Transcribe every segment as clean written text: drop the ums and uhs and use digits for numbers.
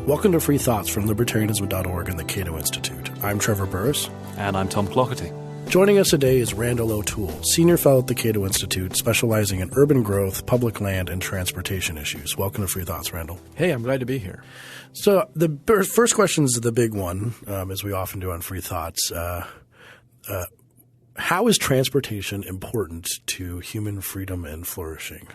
Welcome to Free Thoughts from Libertarianism.org and the Cato Institute. I'm Trevor Burrus. And I'm Tom Clougherty. Joining us today is Randal O'Toole, Senior Fellow at the Cato Institute, specializing in urban growth, public land, and transportation issues. Welcome to Free Thoughts, Randal. Hey, I'm glad to be here. So the first question is the big one, as we often do on Free Thoughts. How is transportation important to human freedom and flourishing?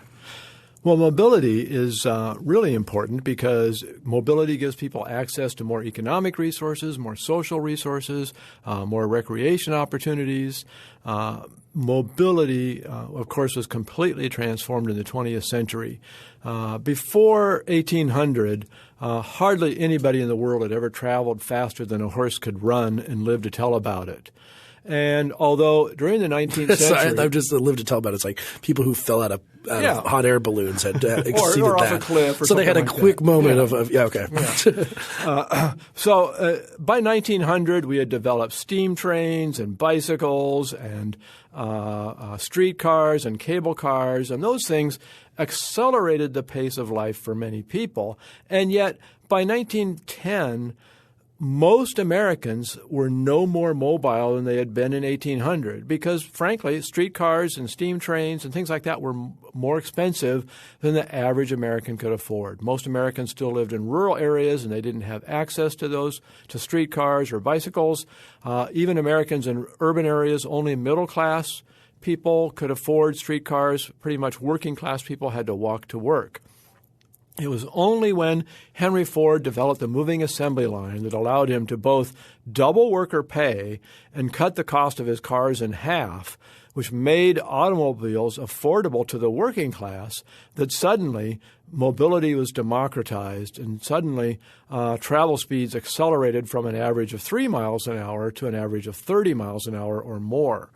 Well, mobility is really important because mobility gives people access to more economic resources, more social resources, more recreation opportunities. Mobility, of course, was completely transformed in the 20th century. Before 1800, hardly anybody in the world had ever traveled faster than a horse could run and lived to tell about it. And although during the 19th century— I've just lived to tell about it. It's like people who fell out of hot air balloons had exceeded or that. off a cliff or so they had a like quick that. moment of okay. Yeah. By 1900, we had developed steam trains and bicycles and streetcars and cable cars, and those things accelerated the pace of life for many people. And yet by 1910, most Americans were no more mobile than they had been in 1800 because, frankly, streetcars and steam trains and things like that were more expensive than the average American could afford. Most Americans still lived in rural areas and they didn't have access to streetcars or bicycles. Even Americans in urban areas, only middle-class people could afford streetcars. Pretty much working-class people had to walk to work. It was only when Henry Ford developed the moving assembly line that allowed him to both double worker pay and cut the cost of his cars in half, which made automobiles affordable to the working class, that suddenly mobility was democratized and suddenly travel speeds accelerated from an average of 3 miles an hour to an average of 30 miles an hour or more.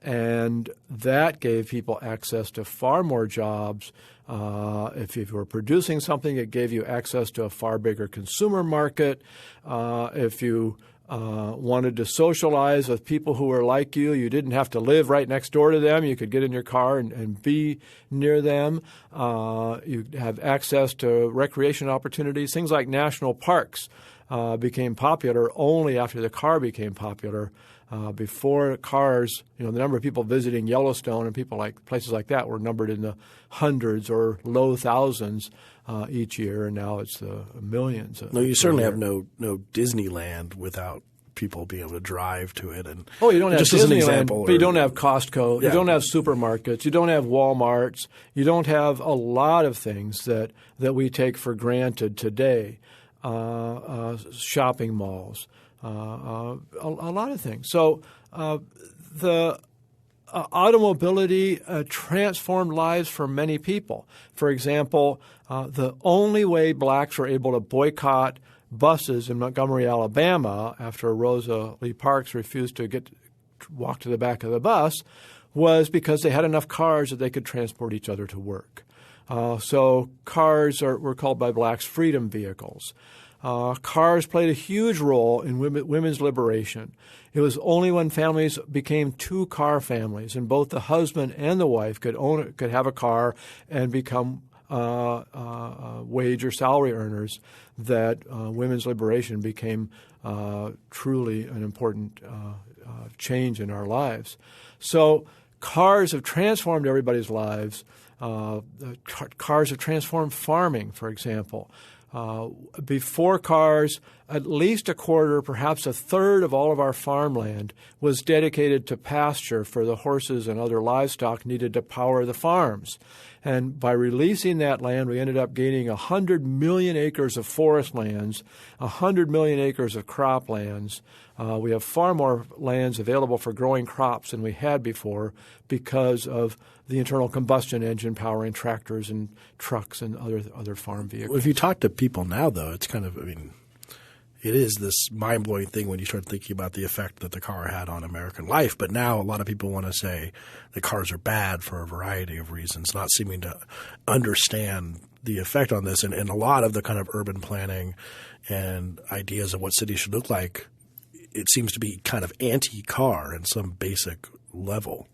And that gave people access to far more jobs. If you were producing something, it gave you access to a far bigger consumer market. If you wanted to socialize with people who were like you, you didn't have to live right next door to them. You could get in your car and be near them. You have access to recreation opportunities. Things like national parks became popular only after the car became popular. Before cars, the number of people visiting Yellowstone and places like that were numbered in the hundreds or low thousands each year, and now it's the millions. No, you certainly have no Disneyland without people being able to drive to it. And you don't have just Disneyland, as an example, but you don't have Costco. Yeah. You don't have supermarkets. You don't have Walmarts. You don't have a lot of things that we take for granted today. Shopping malls. A lot of things. So the automobility transformed lives for many people. For example, the only way blacks were able to boycott buses in Montgomery, Alabama, after Rosa Lee Parks refused to walk to the back of the bus, was because they had enough cars that they could transport each other to work. So cars were called by blacks freedom vehicles. Cars played a huge role in women's liberation. It was only when families became two-car families and both the husband and the wife could have a car and become wage or salary earners that women's liberation became truly an important change in our lives. So cars have transformed everybody's lives. Cars have transformed farming, for example. Before cars, at least a quarter, perhaps a third of all of our farmland was dedicated to pasture for the horses and other livestock needed to power the farms. And by releasing that land, we ended up gaining 100 million acres of forest lands, 100 million acres of croplands. We have far more lands available for growing crops than we had before because of the internal combustion engine powering tractors and trucks and other farm vehicles. Well, if you talk to people now, though, it's kind of, it is this mind-blowing thing when you start thinking about the effect that the car had on American life. But now a lot of people want to say that cars are bad for a variety of reasons, not seeming to understand the effect on this. And a lot of the kind of urban planning and ideas of what cities should look like, it seems to be kind of anti-car in some basic level.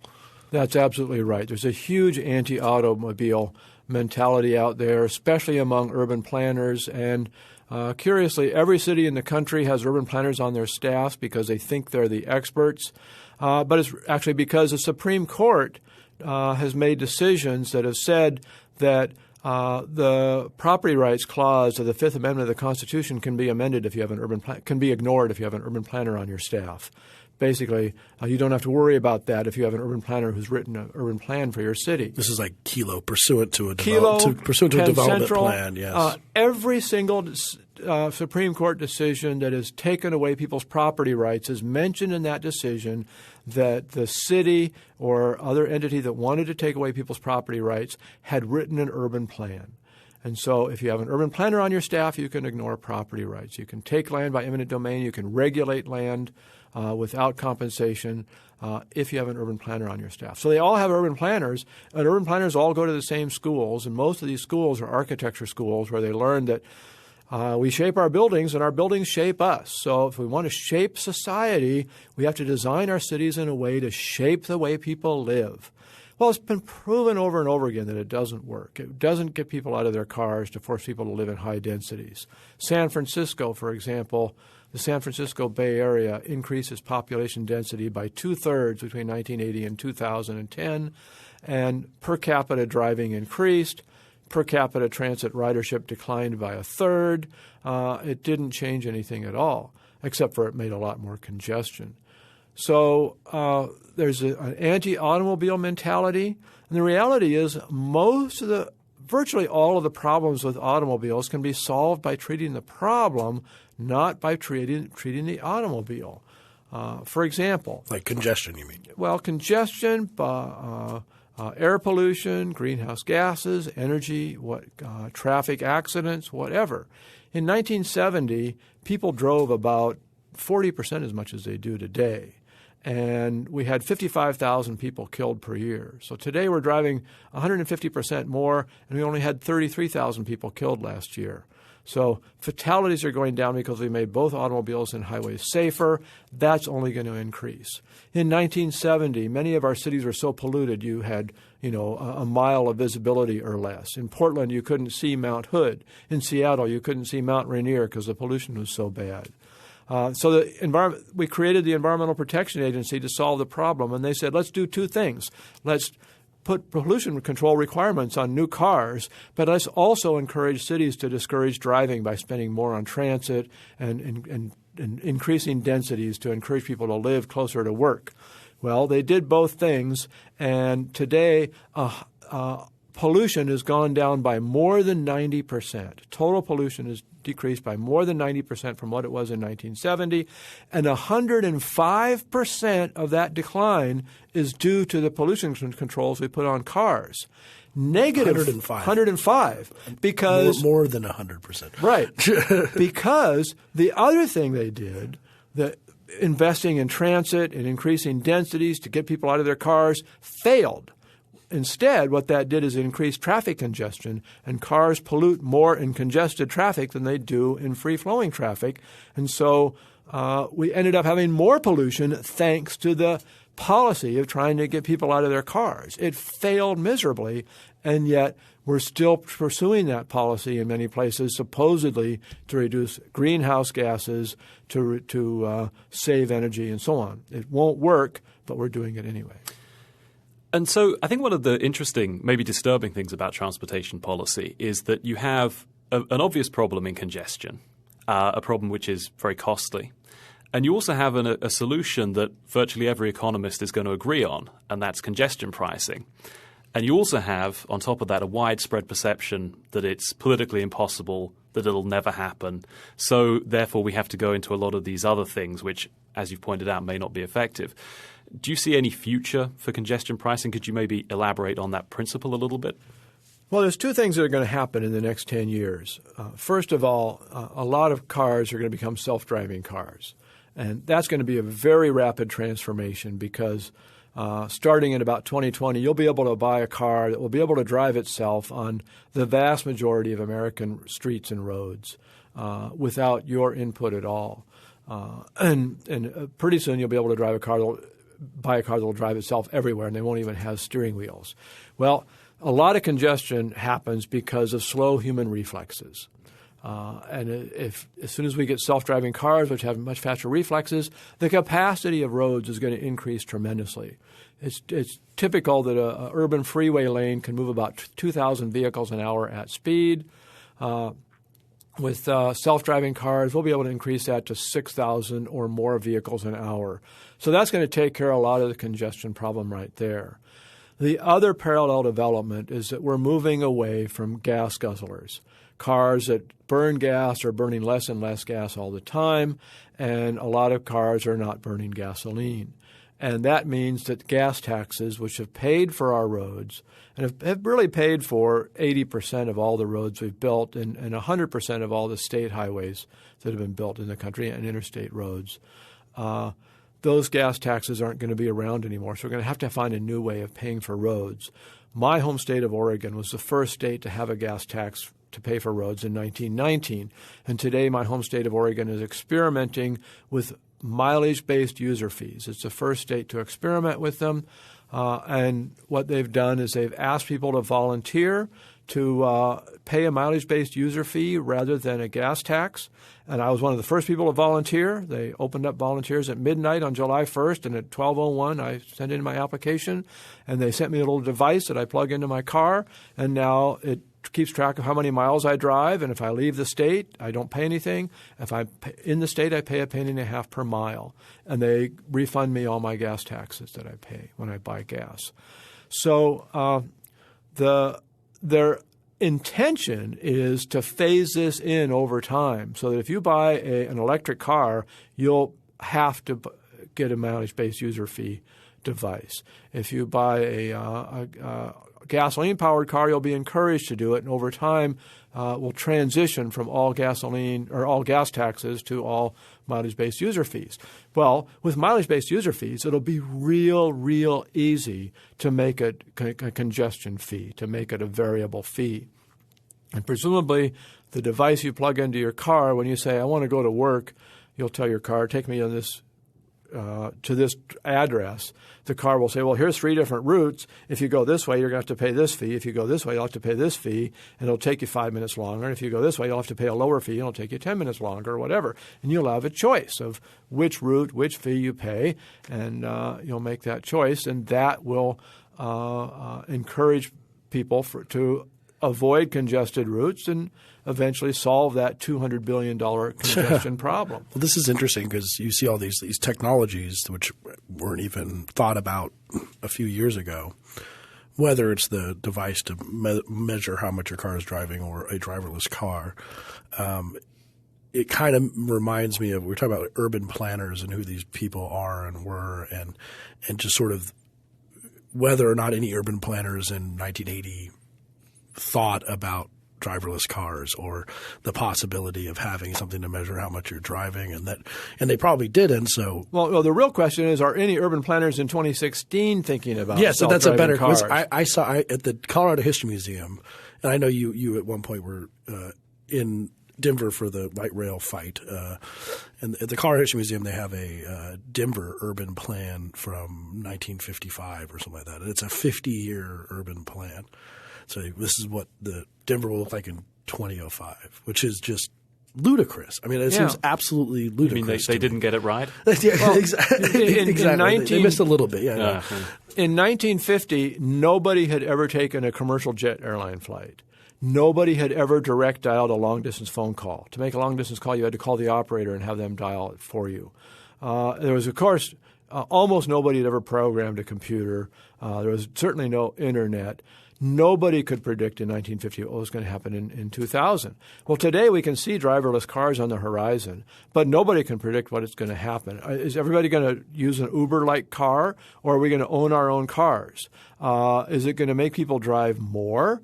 That's absolutely right. There's a huge anti-automobile mentality out there, especially among urban planners and Curiously, every city in the country has urban planners on their staffs because they think they're the experts. But it's actually because the Supreme Court has made decisions that have said that the property rights clause of the Fifth Amendment of the Constitution can be amended if you have an can be ignored if you have an urban planner on your staff. Basically, you don't have to worry about that if you have an urban planner who's written an urban plan for your city. This is like Kelo, pursuant to a development Central, plan. Yes. Every single Supreme Court decision that has taken away people's property rights is mentioned in that decision that the city or other entity that wanted to take away people's property rights had written an urban plan. And so if you have an urban planner on your staff, you can ignore property rights. You can take land by eminent domain. You can regulate land without compensation if you have an urban planner on your staff. So they all have urban planners, and urban planners all go to the same schools, and most of these schools are architecture schools where they learn that we shape our buildings and our buildings shape us. So if we want to shape society, we have to design our cities in a way to shape the way people live. Well, it's been proven over and over again that it doesn't work. It doesn't get people out of their cars to force people to live in high densities. San Francisco, for example, the San Francisco Bay Area increased its population density by 2/3 between 1980 and 2010, and per capita driving increased. Per capita transit ridership declined by 1/3. It didn't change anything at all, except for it made a lot more congestion. So there's an anti-automobile mentality, and the reality is virtually all of the problems with automobiles can be solved by treating the problem, not by treating the automobile. For example, like congestion, you mean? Well, congestion, air pollution, greenhouse gases, energy, traffic accidents, whatever. In 1970, people drove about 40% as much as they do today. And we had 55,000 people killed per year. So today we're driving 150% more, and we only had 33,000 people killed last year. So fatalities are going down because we made both automobiles and highways safer. That's only going to increase. In 1970, many of our cities were so polluted you had, a mile of visibility or less. In Portland, you couldn't see Mount Hood. In Seattle, you couldn't see Mount Rainier because the pollution was so bad. So we created the Environmental Protection Agency to solve the problem, and they said, let's do two things. Let's put pollution control requirements on new cars, but let's also encourage cities to discourage driving by spending more on transit and increasing densities to encourage people to live closer to work. Well, they did both things, and today pollution has gone down by more than 90%. Total pollution has decreased by more than 90% from what it was in 1970, and 105% of that decline is due to the pollution controls we put on cars. Negative 105 because more than 100%. Right. Because the other thing they did, investing in transit and increasing densities to get people out of their cars, failed. Instead, what that did is increase traffic congestion, and cars pollute more in congested traffic than they do in free-flowing traffic. And so we ended up having more pollution thanks to the policy of trying to get people out of their cars. It failed miserably, and yet we're still pursuing that policy in many places, supposedly to reduce greenhouse gases, to save energy, and so on. It won't work, but we're doing it anyway. And so I think one of the interesting, maybe disturbing things about transportation policy is that you have an obvious problem in congestion, a problem which is very costly. And you also have a solution that virtually every economist is going to agree on, and that's congestion pricing. And you also have, on top of that, a widespread perception that it's politically impossible, that it'll never happen. So therefore we have to go into a lot of these other things which, as you've pointed out, may not be effective. Do you see any future for congestion pricing? Could you maybe elaborate on that principle a little bit? Well, there's two things that are going to happen in the next 10 years. First of all, a lot of cars are going to become self-driving cars. And that's going to be a very rapid transformation because starting in about 2020, you'll be able to buy a car that will be able to drive itself on the vast majority of American streets and roads without your input at all. And pretty soon you'll be able to buy a car that will drive itself everywhere, and they won't even have steering wheels. Well, a lot of congestion happens because of slow human reflexes. And as soon as we get self-driving cars, which have much faster reflexes, the capacity of roads is going to increase tremendously. It's typical that a urban freeway lane can move about 2,000 vehicles an hour at speed. With self-driving cars, we'll be able to increase that to 6,000 or more vehicles an hour. So that's going to take care of a lot of the congestion problem right there. The other parallel development is that we're moving away from gas guzzlers. Cars that burn gas are burning less and less gas all the time, and a lot of cars are not burning gasoline. And that means that gas taxes, which have paid for our roads and have really paid for 80% of all the roads we've built and 100% of all the state highways that have been built in the country and interstate roads, those gas taxes aren't going to be around anymore. So we're going to have to find a new way of paying for roads. My home state of Oregon was the first state to have a gas tax to pay for roads in 1919. And today my home state of Oregon is experimenting with mileage-based user fees. It's the first state to experiment with them. And what they've done is they've asked people to volunteer to pay a mileage-based user fee rather than a gas tax. And I was one of the first people to volunteer. They opened up volunteers at midnight on July 1st, and at 12:01 I sent in my application, and they sent me a little device that I plug into my car, and now it keeps track of how many miles I drive, and if I leave the state, I don't pay anything. If I'm in the state, I pay $1.50 per mile, and they refund me all my gas taxes that I pay when I buy gas. So their intention is to phase this in over time so that if you buy an electric car, you'll have to get a mileage-based user fee device. If you buy a gasoline-powered car, you'll be encouraged to do it, and over time we'll transition from all gasoline or all gas taxes to all mileage-based user fees. Well, with mileage-based user fees, it'll be real easy to make it a congestion fee, to make it a variable fee. And presumably the device you plug into your car, when you say, I want to go to work, you'll tell your car, take me on this to this address. The car will say, well, here's 3 different routes. If you go this way, you're going to have to pay this fee. If you go this way, you'll have to pay this fee, and it'll take you 5 minutes longer. And if you go this way, you'll have to pay a lower fee, and it'll take you 10 minutes longer or whatever. And you'll have a choice of which route, which fee you pay, and you'll make that choice. And that will encourage people to avoid congested routes and eventually solve that $200 billion congestion problem. Well, this is interesting because you see all these technologies which weren't even thought about a few years ago, whether it's the device to measure how much your car is driving or a driverless car. It kind of reminds me of – we're talking about urban planners and who these people are and were and just sort of whether or not any urban planners in 1980 thought about driverless cars or the possibility of having something to measure how much you're driving, and they probably didn't. So well, the real question is: are any urban planners in 2016 thinking about? Yeah, so that's a better question. I saw at the Colorado History Museum, and I know you at one point were in Denver for the light rail fight, and at the Colorado History Museum they have a Denver urban plan from 1955 or something like that, and it's a 50-year urban plan. So this is what the Denver will look like in 2005, which is just ludicrous. I mean, it seems absolutely ludicrous. You mean they didn't get it right? Yeah, well, exactly. They missed a little bit. Yeah. In 1950, nobody had ever taken a commercial jet airline flight. Nobody had ever direct dialed a long-distance phone call. To make a long-distance call, you had to call the operator and have them dial it for you. There was, of course, almost nobody had ever programmed a computer. There was certainly no internet. Nobody could predict in 1950 what was going to happen in 2000. Well, today we can see driverless cars on the horizon, but nobody can predict what is going to happen. Is everybody going to use an Uber-like car, or are we going to own our own cars? Is it going to make people drive more?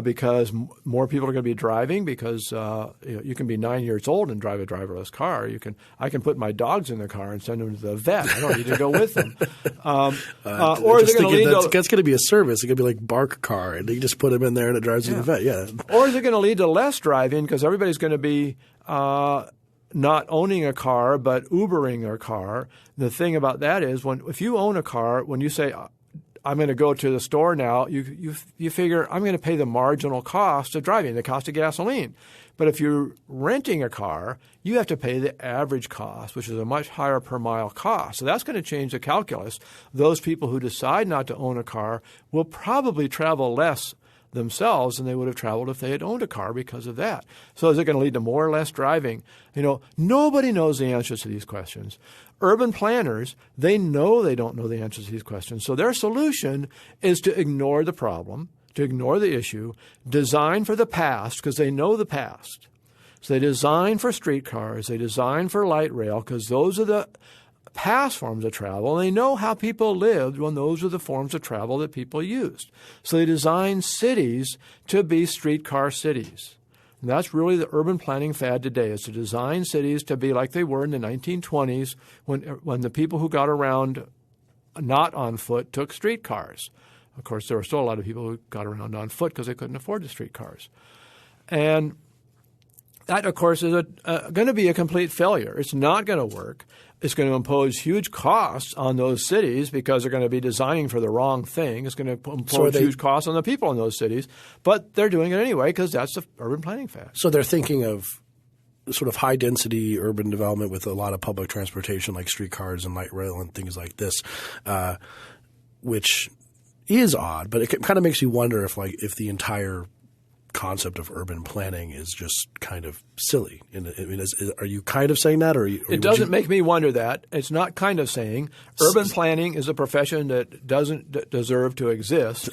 Because more people are going to be driving because you can be 9 years old and drive a driverless car. I can put my dogs in the car and send them to the vet. I don't need to go with them. Or is it going to lead to that's going to be a service. It's going to be like Bark Car, and you just put them in there and it drives to the vet. Yeah. Or is it going to lead to less driving because everybody's going to be not owning a car but Ubering a car? The thing about that is if you own a car, when you say I'm going to go to the store now, you figure I'm going to pay the marginal cost of driving, the cost of gasoline. But if you're renting a car, you have to pay the average cost, which is a much higher per mile cost. So that's going to change the calculus. Those people who decide not to own a car will probably travel less themselves than they would have traveled if they had owned a car because of that. So is it going to lead to more or less driving? Nobody knows the answers to these questions. Urban planners, they know they don't know the answers to these questions. So their solution is to ignore the problem, to ignore the issue, design for the past because they know the past. So they design for streetcars, they design for light rail because those are the past forms of travel, and they know how people lived when those are the forms of travel that people used. So they design cities to be streetcar cities. And that's really the urban planning fad today, is to design cities to be like they were in the 1920s when the people who got around not on foot took streetcars. Of course, there were still a lot of people who got around on foot because they couldn't afford the streetcars. And that, of course, is going to be a complete failure. It's not going to work. It's going to impose huge costs on those cities because they're going to be designing for the wrong thing. It's going to impose huge costs on the people in those cities. But they're doing it anyway because that's the urban planning fad. So they're thinking of sort of high-density urban development with a lot of public transportation like streetcars and light rail and things like this, which is odd. But it kind of makes you wonder if the entire concept of urban planning is just kind of silly. Are you kind of saying that? It doesn't make me wonder that. It's not kind of saying. Urban planning is a profession that doesn't deserve to exist.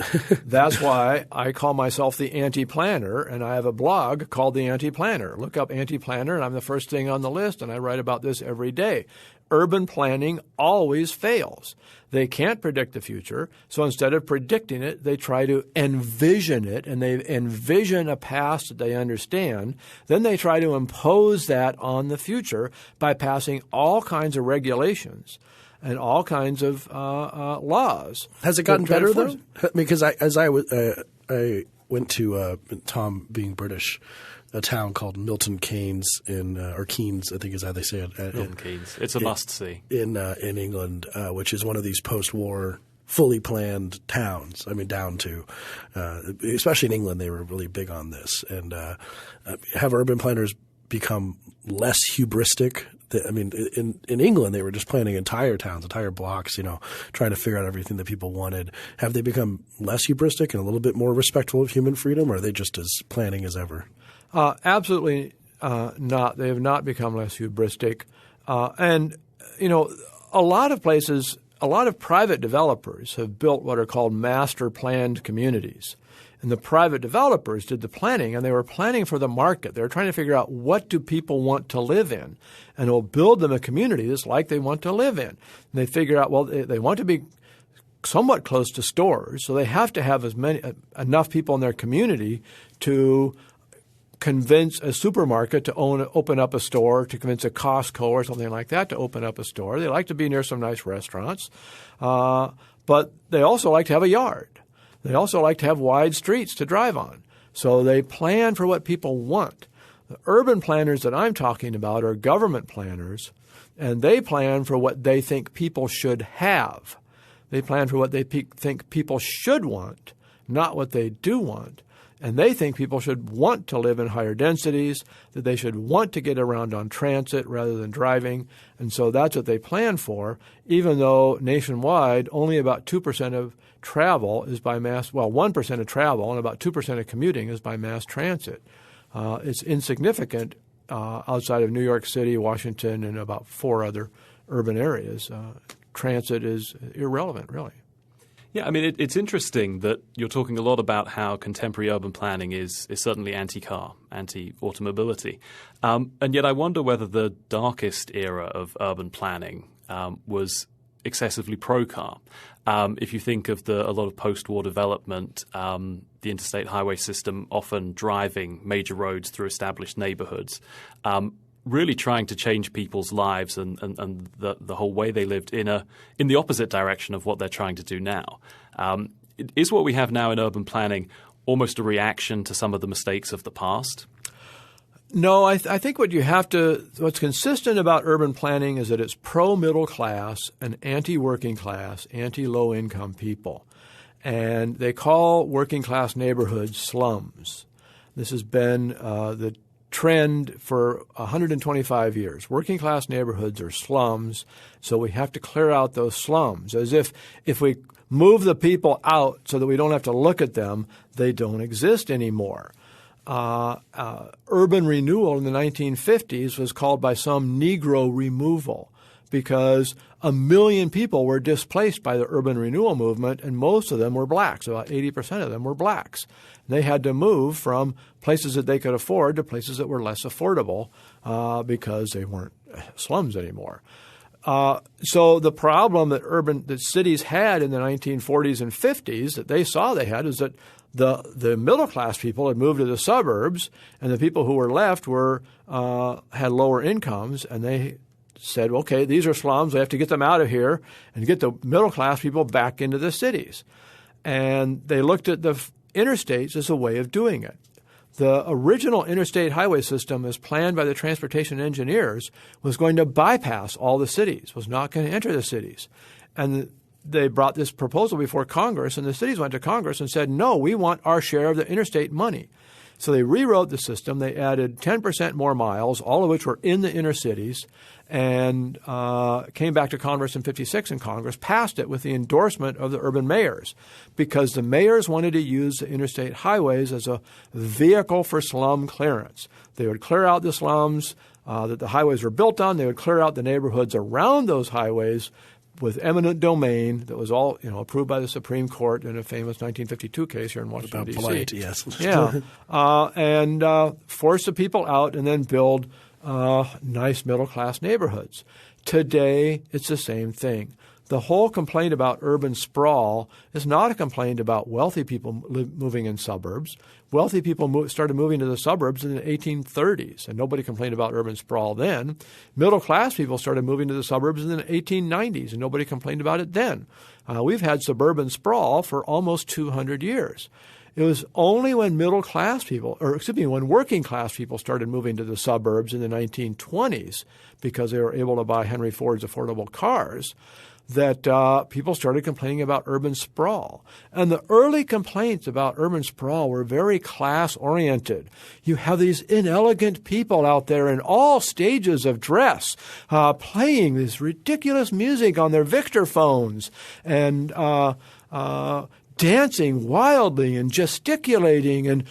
That's why I call myself the Antiplanner, and I have a blog called the Antiplanner. Look up Antiplanner, and I'm the first thing on the list, and I write about this every day. Urban planning always fails. They can't predict the future, so instead of predicting it, they try to envision it, and they envision a past that they understand. Then they try to impose that on the future by passing all kinds of regulations and all kinds of laws. Has it gotten better, though? Because I went to, Tom being British, a town called Milton Keynes or Keynes, I think is how they say it. Milton Keynes. It's a must-see. In England, which is one of these post-war fully planned towns. I mean, down to especially in England, they were really big on this. And have urban planners become less hubristic? In England, they were just planning entire towns, entire blocks, trying to figure out everything that people wanted. Have they become less hubristic and a little bit more respectful of human freedom, or are they just as planning as ever? Absolutely not. They have not become less hubristic. And a lot of places, a lot of private developers have built what are called master planned communities. And the private developers did the planning, and they were planning for the market. They were trying to figure out what do people want to live in, and they'll build them a community that's like they want to live in. And they figure out, well, they want to be somewhat close to stores, so they have to have enough people in their community to convince a supermarket to open up a store, to convince a Costco or something like that to open up a store. They like to be near some nice restaurants, but they also like to have a yard. They also like to have wide streets to drive on. So they plan for what people want. The urban planners that I'm talking about are government planners, and they plan for what they think people should have. They plan for what they think people should want, not what they do want. And they think people should want to live in higher densities, that they should want to get around on transit rather than driving. And so that's what they plan for, even though nationwide only about 2% of travel is by mass – 1% of travel and about 2% of commuting is by mass transit. It's insignificant outside of New York City, Washington, and about 4 other urban areas. Transit is irrelevant, really. Yeah, I mean, it's interesting that you're talking a lot about how contemporary urban planning is certainly anti-car, anti-automobility. And yet I wonder whether the darkest era of urban planning was excessively pro-car. If you think of a lot of post-war development, the interstate highway system often driving major roads through established neighborhoods, really trying to change people's lives and the whole way they lived in the opposite direction of what they're trying to do now. Is what we have now in urban planning almost a reaction to some of the mistakes of the past? No, I think what's consistent about urban planning is that it's pro-middle class and anti-working class, anti-low-income people. and they call working class neighborhoods slums. This has been the trend for 125 years. Working class neighborhoods are slums, so we have to clear out those slums. As if we move the people out so that we don't have to look at them, they don't exist anymore. Urban renewal in the 1950s was called by some Negro removal because 1 million people were displaced by the urban renewal movement, and most of them were blacks. About 80% of them were blacks. They had to move from places that they could afford to places that were less affordable because they weren't slums anymore. So the problem that cities had in the 1940s and 50s that they saw they had is that the middle class people had moved to the suburbs, and the people who were left had lower incomes, and they said, okay, these are slums. We have to get them out of here and get the middle class people back into the cities. And they looked at the interstates as a way of doing it. The original interstate highway system, as planned by the transportation engineers, was going to bypass all the cities, was not going to enter the cities. And they brought this proposal before Congress, and the cities went to Congress and said, no, we want our share of the interstate money. So they rewrote the system. They added 10% more miles, all of which were in the inner cities, and came back to Congress in 56, and Congress passed it with the endorsement of the urban mayors because the mayors wanted to use the interstate highways as a vehicle for slum clearance. They would clear out the slums that the highways were built on. They would clear out the neighborhoods around those highways with eminent domain that was all approved by the Supreme Court in a famous 1952 case here in Washington, D.C. Polite, yes. Yeah, and force the people out and then build nice middle-class neighborhoods. Today, it's the same thing. The whole complaint about urban sprawl is not a complaint about wealthy people moving in suburbs. Wealthy people started moving to the suburbs in the 1830s, and nobody complained about urban sprawl then. Middle-class people started moving to the suburbs in the 1890s, and nobody complained about it then. We've had suburban sprawl for almost 200 years. It was only when when working class people started moving to the suburbs in the 1920s because they were able to buy Henry Ford's affordable cars that people started complaining about urban sprawl. And the early complaints about urban sprawl were very class-oriented. You have these inelegant people out there in all stages of dress playing this ridiculous music on their Victor phones and dancing wildly and gesticulating and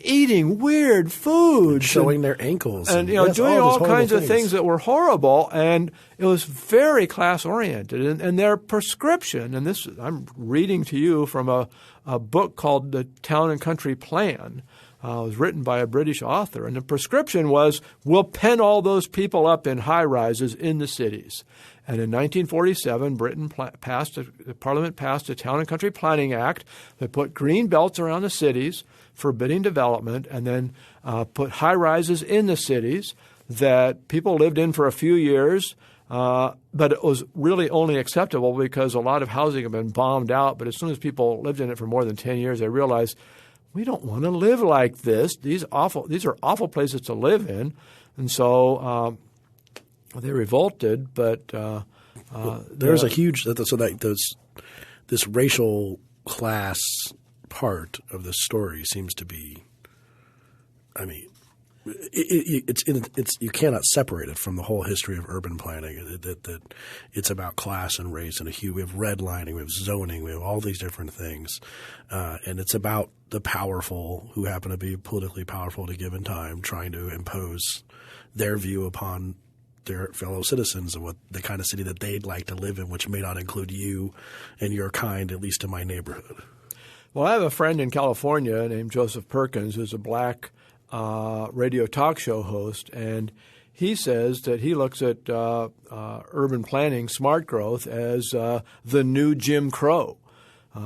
eating weird food. Showing their ankles. And doing all kinds of things that were horrible. And it was very class-oriented. And their prescription, and this I'm reading to you from a book called The Town and Country Plan. It was written by a British author. And the prescription was, we'll pen all those people up in high-rises in the cities. And in 1947, Parliament passed the Town and Country Planning Act that put green belts around the cities, forbidding development, and then put high-rises in the cities that people lived in for a few years. But it was really only acceptable because a lot of housing had been bombed out. But as soon as people lived in it for more than 10 years, they realized, we don't want to live like this. These are awful places to live in. And so they revolted, but there's a huge this racial class part of the story seems to be. I mean, it's you cannot separate it from the whole history of urban planning. That it's about class and race and a hue. We have redlining, we have zoning, we have all these different things, and it's about the powerful who happen to be politically powerful at a given time, trying to impose their view upon their fellow citizens and what the kind of city that they'd like to live in, which may not include you and your kind, at least in my neighborhood. Well, I have a friend in California named Joseph Perkins who's a black radio talk show host, and he says that he looks at urban planning, smart growth, as the new Jim Crow.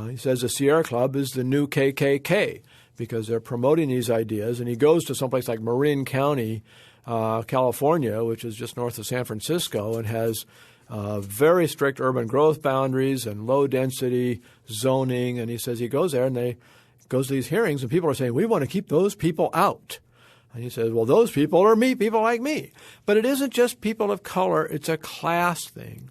He says the Sierra Club is the new KKK because they're promoting these ideas, and he goes to someplace like Marin County, California, which is just north of San Francisco, and has very strict urban growth boundaries and low-density zoning. And he says he goes there and he goes to these hearings, and people are saying, we want to keep those people out. And he says, well, those people are people like me. But it isn't just people of color. It's a class thing.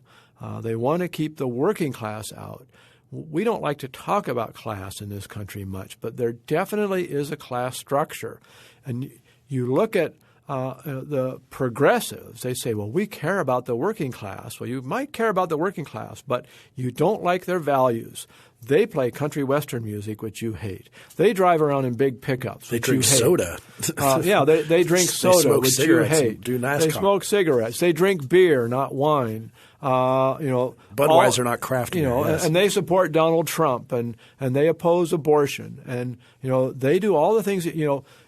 They want to keep the working class out. we don't like to talk about class in this country much, but there definitely is a class structure. And you look at the progressives, they say, well, we care about the working class. Well, you might care about the working class, but you don't like their values. They play country western music, which you hate. They drive around in big pickups, They which drink you hate. soda. They drink soda, smoke which you cigarettes hate. and do NASCAR. They smoke cigarettes. They drink beer, not wine. Budweiser, not craft beer. Yes. And they support Donald Trump, and they oppose abortion, and they do all the things that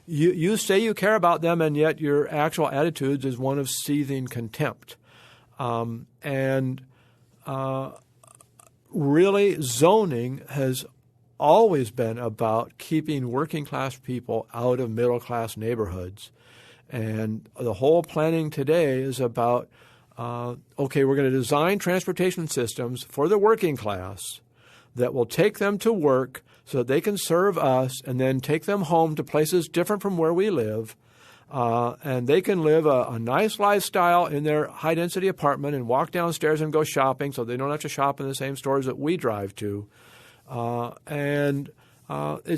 you say you care about them, and yet your actual attitudes is one of seething contempt, really, zoning has always been about keeping working class people out of middle class neighborhoods, and the whole planning today is about we're going to design transportation systems for the working class that will take them to work so that they can serve us and then take them home to places different from where we live. And they can live a nice lifestyle in their high-density apartment and walk downstairs and go shopping so they don't have to shop in the same stores that we drive to. It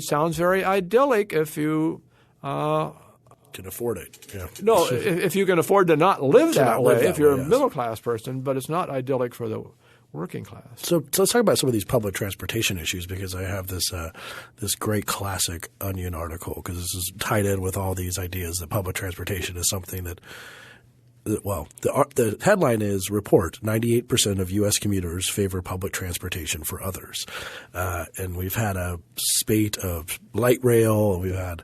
sounds very idyllic if you can afford it. Yeah. No, if you can afford to not live that way, if you're a yes. middle-class person, but it's not idyllic for the working class. So let's talk about some of these public transportation issues, because I have this great classic Onion article, because this is tied in with all these ideas that public transportation is something that the headline is report 98% of U.S. commuters favor public transportation for others. And we've had a spate of light rail, and we've had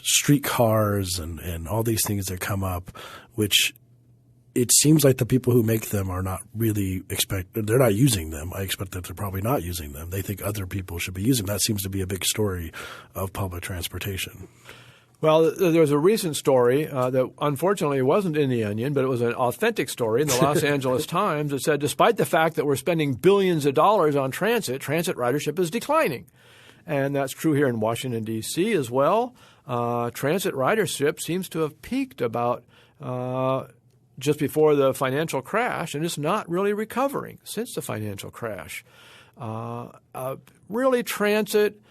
streetcars and all these things that come up, which it seems like the people who make them are not really they're not using them. I expect that they're probably not using them. They think other people should be using them. That seems to be a big story of public transportation. Well, there was a recent story that unfortunately wasn't in the Onion, but it was an authentic story in the Los Angeles Times that said despite the fact that we're spending billions of dollars on transit ridership is declining. And that's true here in Washington, D.C. as well. Transit ridership seems to have peaked about just before the financial crash, and it's not really recovering since the financial crash. Really, transit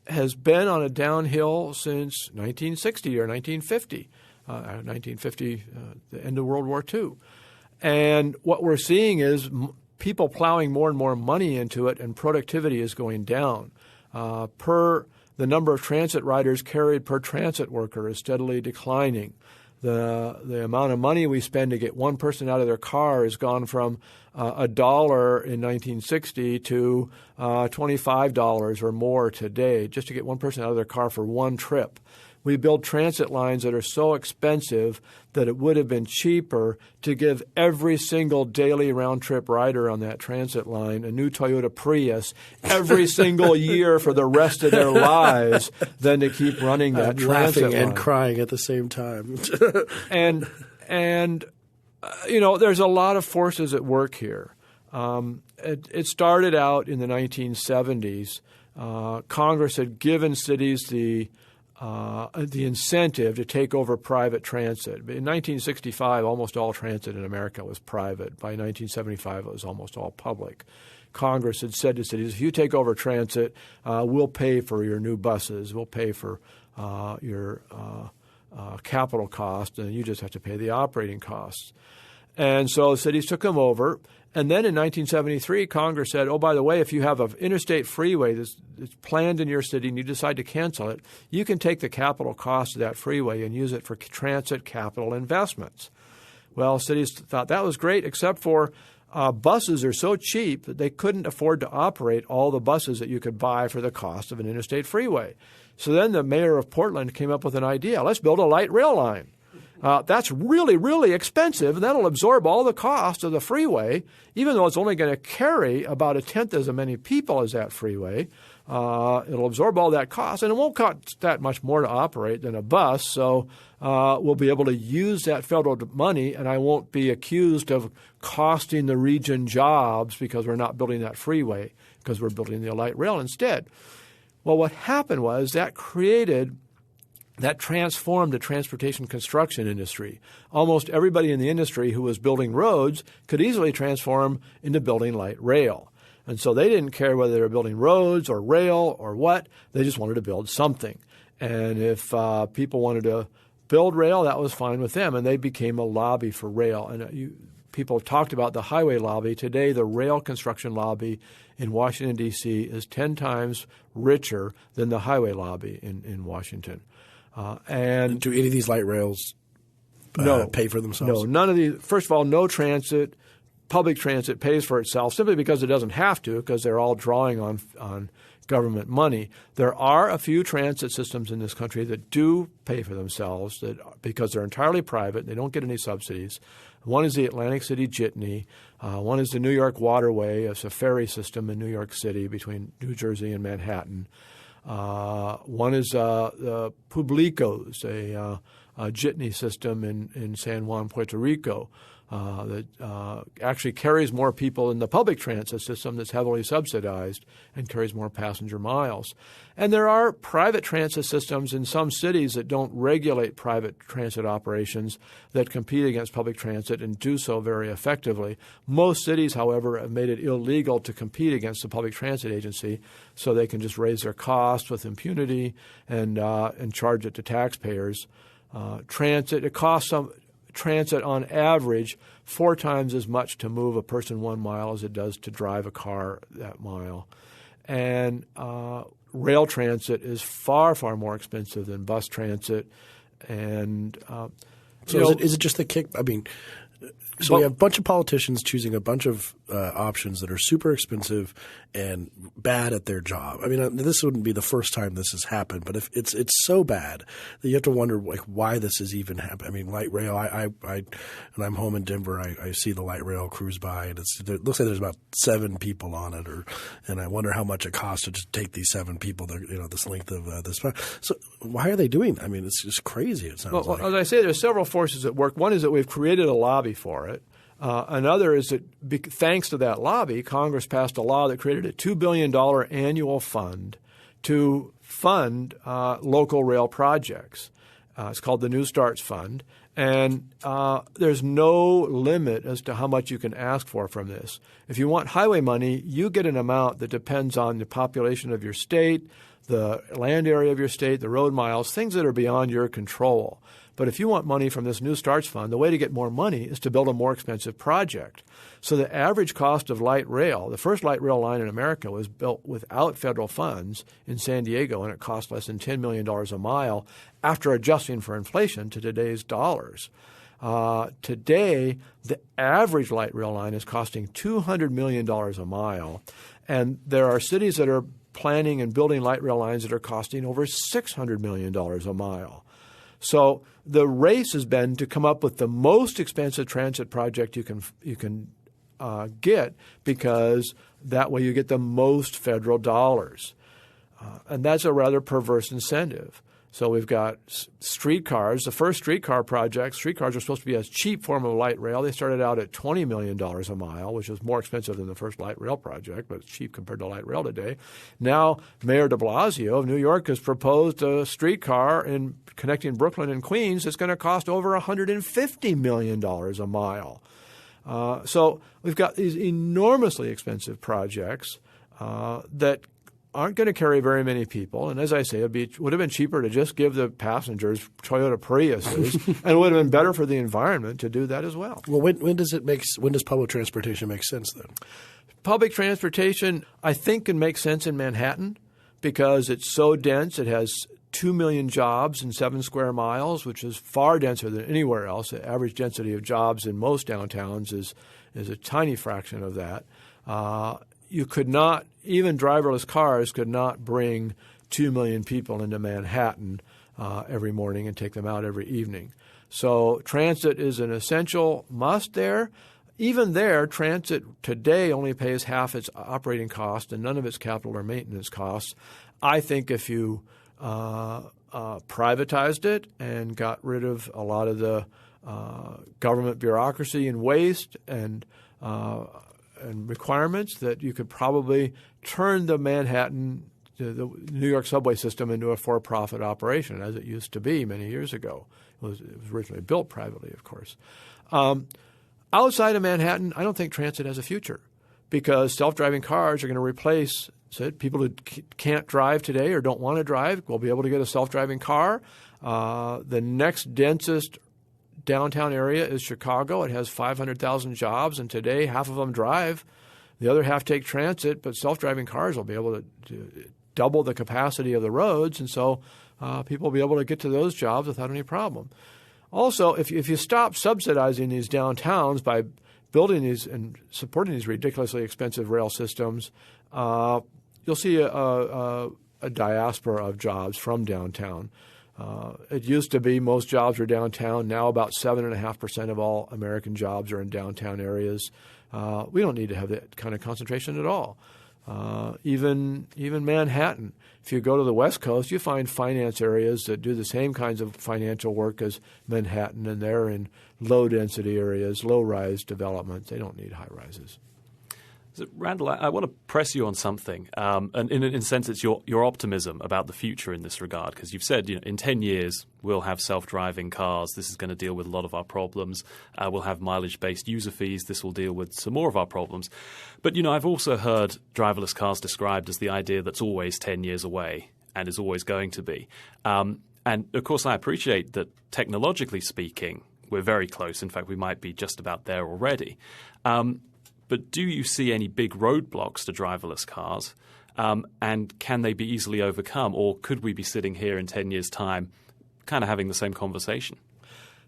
has been on a downhill since 1960 or 1950, the end of World War II. And what we're seeing is people plowing more and more money into it, and productivity is going down. The number of transit riders carried per transit worker is steadily declining. The amount of money we spend to get one person out of their car has gone from $1 in 1960 to $25 or more today, just to get one person out of their car for one trip. We build transit lines that are so expensive that it would have been cheaper to give every single daily round-trip rider on that transit line a new Toyota Prius every single year for the rest of their lives than to keip running that transit line. Laughing and crying at the same time. And there's a lot of forces at work here. It started out in the 1970s. Congress had given cities the incentive to take over private transit. In 1965, almost all transit in America was private. By 1975, it was almost all public. Congress had said to cities, if you take over transit, we'll pay for your new buses, we'll pay for your capital cost, and you just have to pay the operating costs. And so cities took them over. And then in 1973, Congress said, oh, by the way, if you have an interstate freeway that's planned in your city and you decide to cancel it, you can take the capital cost of that freeway and use it for transit capital investments. Well, cities thought that was great, except for buses are so cheap that they couldn't afford to operate all the buses that you could buy for the cost of an interstate freeway. So then the mayor of Portland came up with an idea. Let's build a light rail line. That's really, really expensive, and that'll absorb all the cost of the freeway, even though it's only going to carry about a tenth as many people as that freeway. It'll absorb all that cost, and it won't cost that much more to operate than a bus, so we'll be able to use that federal money, and I won't be accused of costing the region jobs because we're not building that freeway, because we're building the light rail instead. Well, what happened was that transformed the transportation construction industry. Almost everybody in the industry who was building roads could easily transform into building light rail. And so they didn't care whether they were building roads or rail or what. They just wanted to build something. And if people wanted to build rail, that was fine with them. And they became a lobby for rail. And people talked about the highway lobby. Today, the rail construction lobby in Washington, D.C. is 10 times richer than the highway lobby in Washington. And do any of these light rails pay for themselves? No, none of these. First of all, no transit. Public transit pays for itself simply because it doesn't have to, because they're all drawing on government money. There are a few transit systems in this country that do pay for themselves because they're entirely private. They don't get any subsidies. One is the Atlantic City Jitney. One is the New York Waterway. It's a ferry system in New York City between New Jersey and Manhattan. One is the Publicos, a jitney system in San Juan, Puerto Rico, that actually carries more people than the public transit system that's heavily subsidized and carries more passenger miles. And there are private transit systems in some cities that don't regulate private transit operations that compete against public transit and do so very effectively. Most cities, however, have made it illegal to compete against the public transit agency, so they can just raise their costs with impunity and charge it to taxpayers. It costs transit on average 4 times as much to move a person 1 mile as it does to drive a car that mile. And rail transit is far, far more expensive than bus transit. And is it just the kick? I mean, so we have a bunch of politicians choosing a bunch of options that are super expensive and bad at their job. I mean, this wouldn't be the first time this has happened, but if it's so bad that you have to wonder why this is even happening. I mean, light rail. When I'm home in Denver, I see the light rail cruise by, and it looks like there's about 7 people on it, and I wonder how much it costs to just take these 7 people. This length of this. So why are they doing that? I mean, it's just crazy. It sounds like. As I say, there's several forces at work. One is that we've created a lobby for it. Another is that thanks to that lobby, Congress passed a law that created a $2 billion annual fund to fund local rail projects. It's called the New Starts Fund. And there's no limit as to how much you can ask for from this. If you want highway money, you get an amount that depends on the population of your state, the land area of your state, the road miles, things that are beyond your control. But if you want money from this New Starts Fund, the way to get more money is to build a more expensive project. So the average cost of light rail, the first light rail line in America was built without federal funds in San Diego, and it cost less than $10 million a mile after adjusting for inflation to today's dollars. Today, the average light rail line is costing $200 million a mile, and there are cities that are planning and building light rail lines that are costing over $600 million a mile. So the race has been to come up with the most expensive transit project you can get, because that way you get the most federal dollars. And that's a rather perverse incentive. So we've got streetcars. The first streetcar projects, streetcars are supposed to be a cheap form of light rail. They started out at $20 million a mile, which is more expensive than the first light rail project, but it's cheap compared to light rail today. Now, Mayor de Blasio of New York has proposed a streetcar in connecting Brooklyn and Queens that's going to cost over $150 million a mile. So we've got these enormously expensive projects that aren't going to carry very many people. And as I say, it would have been cheaper to just give the passengers Toyota Priuses, and it would have been better for the environment to do that as well. Well, when does public transportation make sense then? Public transportation, I think, can make sense in Manhattan because it's so dense. It has 2 million jobs in 7 square miles, which is far denser than anywhere else. The average density of jobs in most downtowns is a tiny fraction of that. You could not, even driverless cars could not bring 2 million people into Manhattan every morning and take them out every evening. So transit is an essential must there. Even there, transit today only pays half its operating cost and none of its capital or maintenance costs. I think if you privatized it and got rid of a lot of the government bureaucracy and waste and requirements, that you could probably turn the New York subway system into a for-profit operation, as it used to be many years ago. It was originally built privately, of course. Outside of Manhattan, I don't think transit has a future because self-driving cars are going to replace people who can't drive today or don't want to drive will be able to get a self-driving car. The next densest downtown area is Chicago. It has 500,000 jobs, and today half of them drive. The other half take transit, but self-driving cars will be able to double the capacity of the roads, and so people will be able to get to those jobs without any problem. Also, if you stop subsidizing these downtowns by building these and supporting these ridiculously expensive rail systems, you'll see a diaspora of jobs from downtown. It used to be most jobs were downtown. Now about 7.5% of all American jobs are in downtown areas. We don't need to have that kind of concentration at all. Even Manhattan. If you go to the West Coast, you find finance areas that do the same kinds of financial work as Manhattan, and they're in low-density areas, low-rise developments. They don't need high-rises. So, Randal, I want to press you on something, and in a sense it's your optimism about the future in this regard, because you've said in 10 years we'll have self-driving cars. This is going to deal with a lot of our problems. We'll have mileage-based user fees. This will deal with some more of our problems. But, I've also heard driverless cars described as the idea that's always 10 years away and is always going to be. And, of course, I appreciate that technologically speaking, we're very close. In fact, we might be just about there already. But do you see any big roadblocks to driverless cars? And can they be easily overcome? Or could we be sitting here in 10 years' time kind of having the same conversation?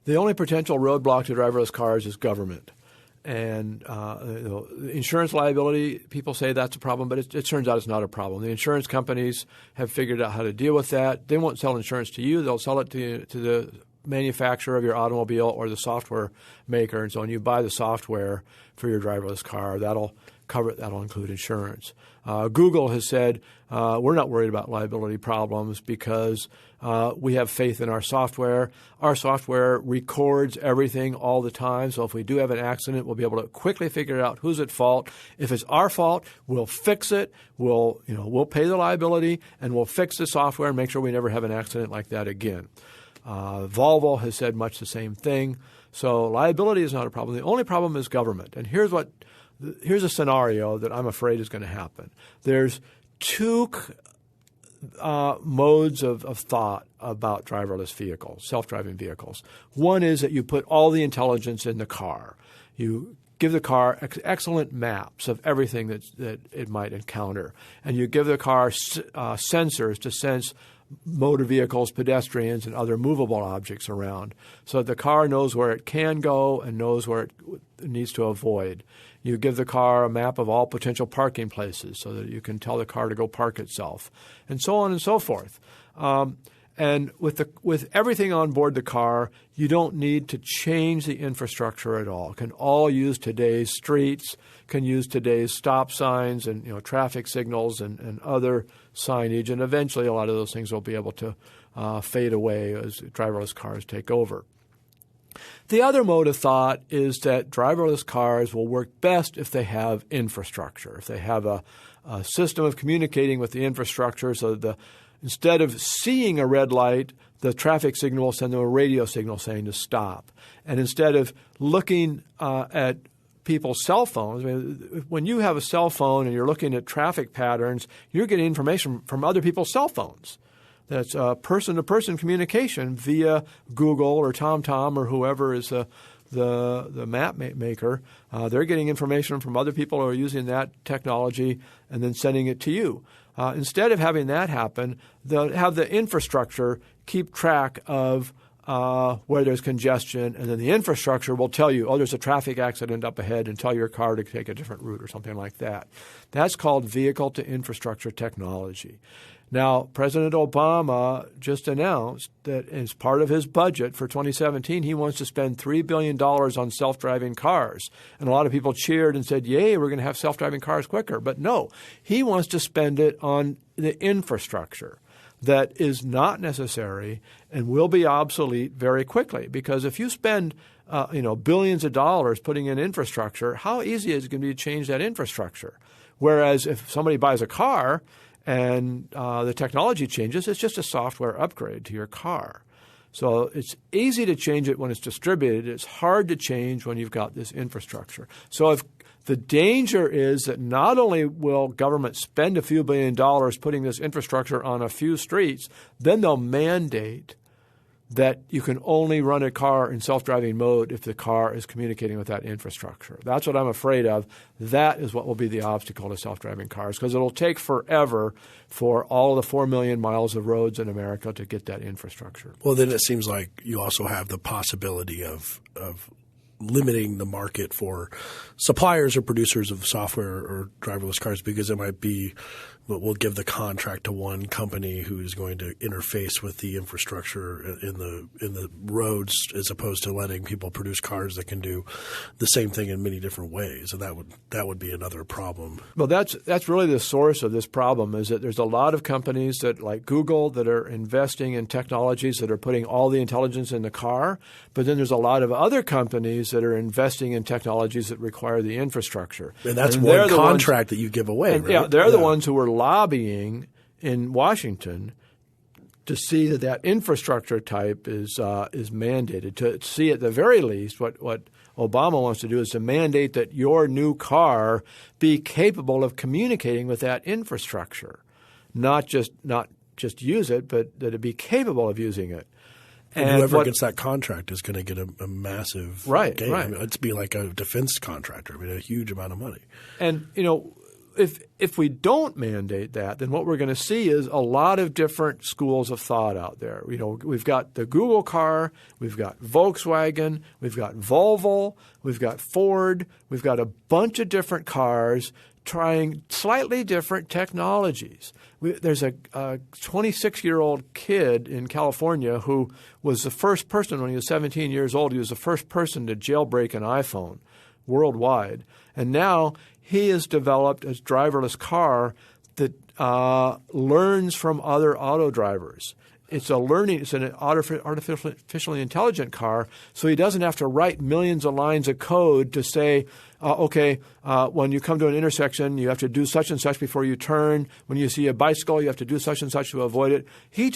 The only potential roadblock to driverless cars is government. And insurance liability, people say that's a problem, but it turns out it's not a problem. The insurance companies have figured out how to deal with that. They won't sell insurance to you. They'll sell it to the manufacturer of your automobile or the software maker. And so when you buy the software for your driverless car, that'll cover it. That'll include insurance. Google has said we're not worried about liability problems because we have faith in our software. Our software records everything all the time. So if we do have an accident, we'll be able to quickly figure out who's at fault. If it's our fault, we'll fix it. We'll pay the liability, and we'll fix the software and make sure we never have an accident like that again. Volvo has said much the same thing. So liability is not a problem. The only problem is government. And here's a scenario that I'm afraid is going to happen. There's two modes of thought about driverless vehicles, self-driving vehicles. One is that you put all the intelligence in the car. You give the car excellent maps of everything that it might encounter. And you give the car sensors to sense motor vehicles, pedestrians, and other movable objects around, so that the car knows where it can go and knows where it needs to avoid. You give the car a map of all potential parking places so that you can tell the car to go park itself, and so on and so forth. And with everything on board the car, you don't need to change the infrastructure at all. It can all use today's streets, can use today's stop signs and traffic signals and other signage, and eventually a lot of those things will be able to fade away as driverless cars take over. The other mode of thought is that driverless cars will work best if they have infrastructure, if they have a system of communicating with the infrastructure so that instead of seeing a red light, the traffic signal will send them a radio signal saying to stop. And instead of looking at people's cell phones, when you have a cell phone and you're looking at traffic patterns, you're getting information from other people's cell phones. That's person-to-person communication via Google or TomTom or whoever is the map maker. They're getting information from other people who are using that technology and then sending it to you. Instead of having that happen, they'll have the infrastructure keep track of where there's congestion, and then the infrastructure will tell you, there's a traffic accident up ahead, and tell your car to take a different route or something like that. That's called vehicle-to-infrastructure technology. Now, President Obama just announced that as part of his budget for 2017, he wants to spend $3 billion on self-driving cars. And a lot of people cheered and said, yay, we're going to have self-driving cars quicker. But no, he wants to spend it on the infrastructure that is not necessary and will be obsolete very quickly. Because if you spend billions of dollars putting in infrastructure, how easy is it going to be to change that infrastructure? Whereas if somebody buys a car and the technology changes, it's just a software upgrade to your car. So it's easy to change it when it's distributed. It's hard to change when you've got this infrastructure. So if the danger is that not only will government spend a few $1 billion putting this infrastructure on a few streets, then they'll mandate that you can only run a car in self-driving mode if the car is communicating with that infrastructure. That's what I'm afraid of. That is what will be the obstacle to self-driving cars, because it'll take forever for all of the 4 million miles of roads in America to get that infrastructure. Well, then it seems like you also have the possibility of limiting the market for suppliers or producers of software or driverless cars, because it might be we'll give the contract to one company who is going to interface with the infrastructure in the roads, as opposed to letting people produce cars that can do the same thing in many different ways. And that would be another problem. Well, that's really the source of this problem, is that there's a lot of companies that, like Google, that are investing in technologies that are putting all the intelligence in the car. But then there's a lot of other companies that are investing in technologies that require the infrastructure. And that's one contract that you give away, right? Yeah, they're the ones who were lobbying in Washington to see that infrastructure type is mandated. To see at the very least what Obama wants to do is to mandate that your new car be capable of communicating with that infrastructure, not just use it, but that it be capable of using it. And whoever gets that contract is going to get a massive gain. Right. I mean, it's be like a defense contractor. I mean, a huge amount of money. And if we don't mandate that, then what we're going to see is a lot of different schools of thought out there. We've got the Google car, we've got Volkswagen, we've got Volvo, we've got Ford, we've got a bunch of different cars trying slightly different technologies. There's a 26-year-old kid in California who was the first person, when he was 17 years old, he was the first person to jailbreak an iPhone worldwide. And now he has developed a driverless car that learns from other auto drivers. It's an artificially intelligent car, so he doesn't have to write millions of lines of code to say, when you come to an intersection, you have to do such and such before you turn. When you see a bicycle, you have to do such and such to avoid it. He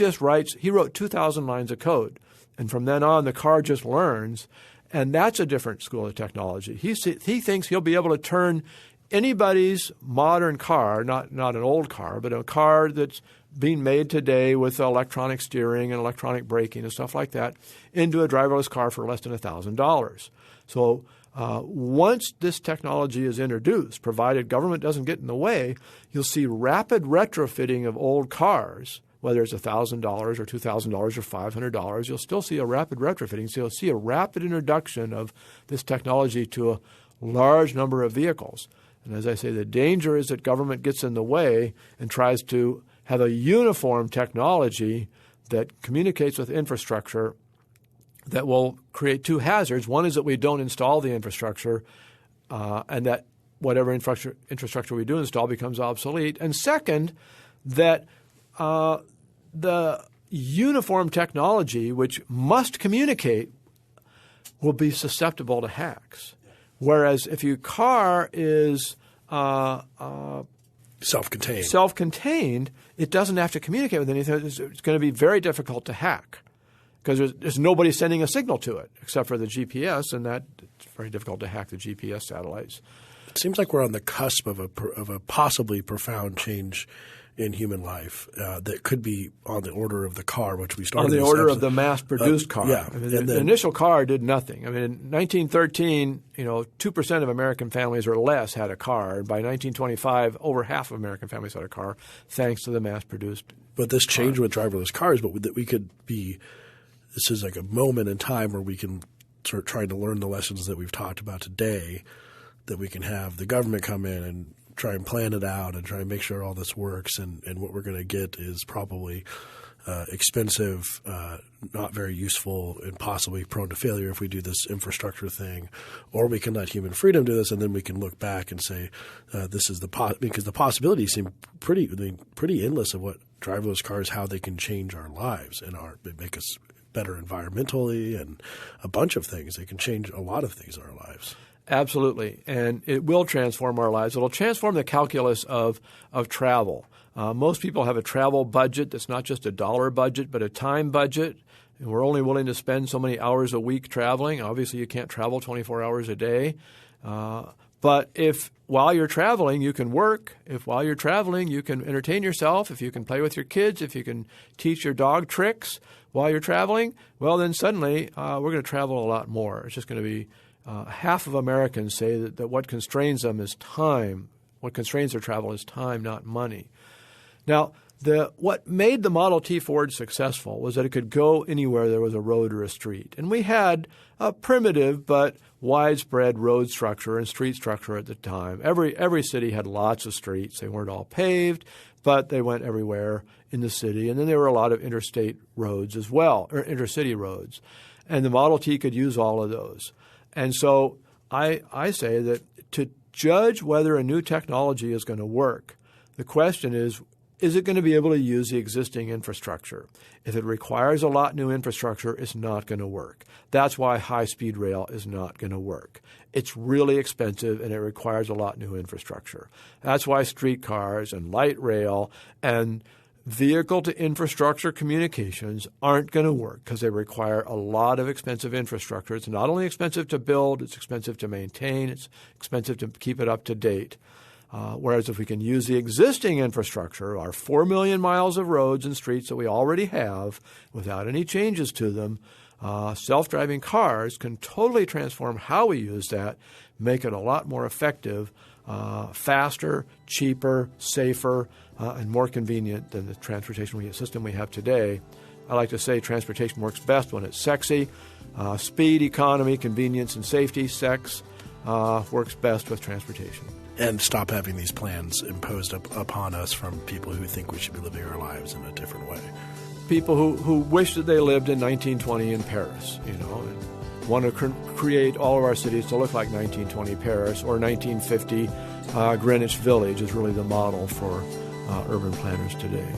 wrote 2,000 lines of code. And from then on, the car just learns. And that's a different school of technology. He thinks he'll be able to turn anybody's modern car, not an old car, but a car that's being made today with electronic steering and electronic braking and stuff like that, into a driverless car for less than $1,000. So once this technology is introduced, provided government doesn't get in the way, you'll see rapid retrofitting of old cars, whether it's $1,000 or $2,000 or $500. You'll still see a rapid retrofitting. So you'll see a rapid introduction of this technology to a large number of vehicles. And as I say, the danger is that government gets in the way and tries to have a uniform technology that communicates with infrastructure that will create two hazards. One is that we don't install the infrastructure and that whatever infrastructure we do install becomes obsolete. And second, that the uniform technology, which must communicate, will be susceptible to hacks. Whereas if your car is self-contained, it doesn't have to communicate with anything. It's going to be very difficult to hack because there's nobody sending a signal to it except for the GPS, and it's very difficult to hack the GPS satellites. It seems like we're on the cusp of a possibly profound change in human life that could be on the order of the car, which we started. On the order of the mass-produced car. Yeah. I mean, the initial car did nothing. I mean, in 1913, 2% of American families or less had a car. And by 1925, over half of American families had a car, thanks to the mass-produced. But this change with driverless cars, but that we could be – this is like a moment in time where we can start trying to learn the lessons that we've talked about today, that we can have the government come in and try and plan it out and try and make sure all this works. And what we're going to get is probably expensive, not very useful, and possibly prone to failure if we do this infrastructure thing. Or we can let human freedom do this, and then we can look back and say this is because the possibilities seem pretty endless of what driverless cars, how they can change our lives and make us better environmentally and a bunch of things. They can change a lot of things in our lives. Absolutely, and it will transform our lives. It will transform the calculus of travel. Most people have a travel budget that's not just a dollar budget but a time budget. and we're only willing to spend so many hours a week traveling. Obviously, you can't travel 24 hours a day. But if while you're traveling you can work, if while you're traveling you can entertain yourself, if you can play with your kids, if you can teach your dog tricks while you're traveling, well, then suddenly we're going to travel a lot more. It's just going to be half of Americans say that what constrains them is time. What constrains their travel is time, not money. Now, what made the Model T Ford successful was that it could go anywhere there was a road or a street. And we had a primitive but widespread road structure and street structure at the time. Every city had lots of streets. They weren't all paved, but they went everywhere in the city. And then there were a lot of interstate roads as well, or intercity roads. And the Model T could use all of those. And so I say that to judge whether a new technology is going to work, the question is it going to be able to use the existing infrastructure? If it requires a lot new infrastructure, it's not going to work. That's why high-speed rail is not going to work. It's really expensive and it requires a lot new infrastructure. That's why streetcars and light rail and vehicle-to-infrastructure communications aren't going to work because they require a lot of expensive infrastructure. It's not only expensive to build, it's expensive to maintain, it's expensive to keep it up to date. Whereas if we can use the existing infrastructure, our 4 million miles of roads and streets that we already have without any changes to them, self-driving cars can totally transform how we use that, make it a lot more effective, faster, cheaper, safer, and more convenient than the transportation system we have today. I like to say transportation works best when it's sexy. Speed, economy, convenience, and safety, sex works best with transportation. And stop having these plans imposed upon us from people who think we should be living our lives in a different way. People who wish that they lived in 1920 in Paris, and want to create all of our cities to look like 1920 Paris or 1950 Greenwich Village is really the model for urban planners today.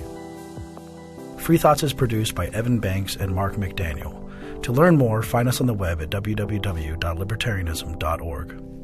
Free Thoughts is produced by Evan Banks and Mark McDaniel. To learn more, find us on the web at www.libertarianism.org.